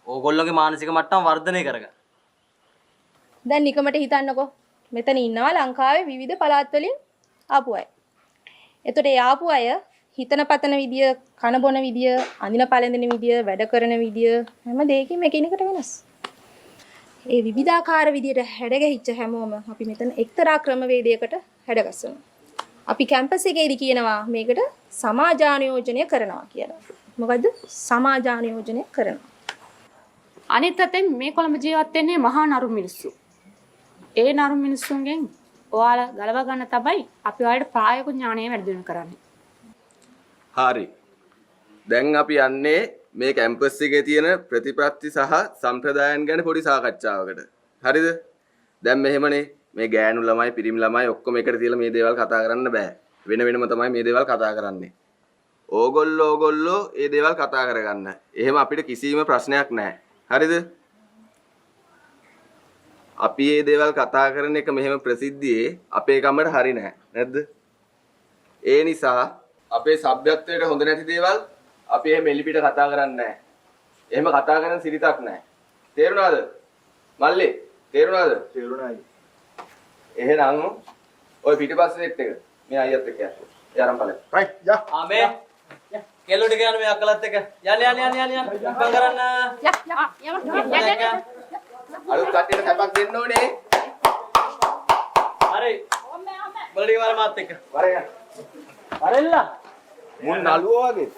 ඕගොල්ලෝගේ මානසික මට්ටම වර්ධනය කරගන්න. දැන් නිකමට හිතන්නකෝ මෙතන ඉන්නවා ලංකාවේ විවිධ පළාත් වලින් ආපු අය. එතකොට ඒ ආපු අය හිතන පතන විදිය, කන බොන විදිය, අඳින පළඳින විදිය, වැඩ කරන විදිය හැම දෙයකින්ම එකිනෙකට වෙනස්. ඒ විවිධාකාර විදියට හැඩගැහිච්ච හැමෝම අපි මෙතන එක්තරා ක්‍රමවේදයකට හැඩගස්සනවා. අපි කැම්පස් එකේදී කියනවා මේකට සමාජානුයෝජනය කරනවා කියලා. මොකද්ද? සමාජානුයෝජනය කරනවා. අනිත් අතෙන් මේ කොළඹ ජීවත් වෙන්නේ මහා නරු මිනිස්සු. ඒ නරු මිනිස්සුන්ගෙන් ඔයාලා ගලව ගන්න තමයි අපි ඔයාලට ප්‍රායෝගික ඥානය වැඩි දියුණු කරන්නේ. හරි. දැන් අපි යන්නේ මේ කැම්පස් එකේ තියෙන ප්‍රතිපත්ති සහ සම්ප්‍රදායන් ගැන පොඩි සාකච්ඡාවකට. හරිද? දැන් මෙහෙමනේ මේ ගෑනු ළමයි පිරිමි ළමයි ඔක්කොම එකට තියලා මේ දේවල් කතා කරන්න බෑ. වෙන වෙනම තමයි මේ දේවල් කතා කරන්නේ. ඕගොල්ලෝ මේ දේවල් කතා කරගන්න. එහෙම අපිට කිසිම ප්‍රශ්නයක් නැහැ. හරිද? අපි මේ දේවල් කතා කරන එක මෙහෙම ප්‍රසිද්ධියේ අපේ කමට හරි නැහැ. නැද්ද? ඒ නිසා අපේ සભ્યත්වයට හොඳ නැති දේවල් අපි එහෙම එලිපිට කතා කරන්නේ නැහැ. එහෙම කතා කරන සිරිතක් නැහැ. තේරුණාද? මල්ලි, තේරුණාද? තේරුණායි. එහෙනම් ඔය පිටිපස්සේ සෙට් එක මේ අයියත් එක්ක යන්න. යාරම් බලන්න. රයිට් යා. ආමේ. කෙල්ලෝ ටික යන මේ අක්කලත් එක්ක. යන්න. ඉක්මන් කරන්න. අලුත් කට්ටියට සැපක් දෙන්න ඕනේ. හරි. බලඩි වල මාත් එක්ක. වරේ. අරෙල්ලා. මුන් නළුවෝ වගේ.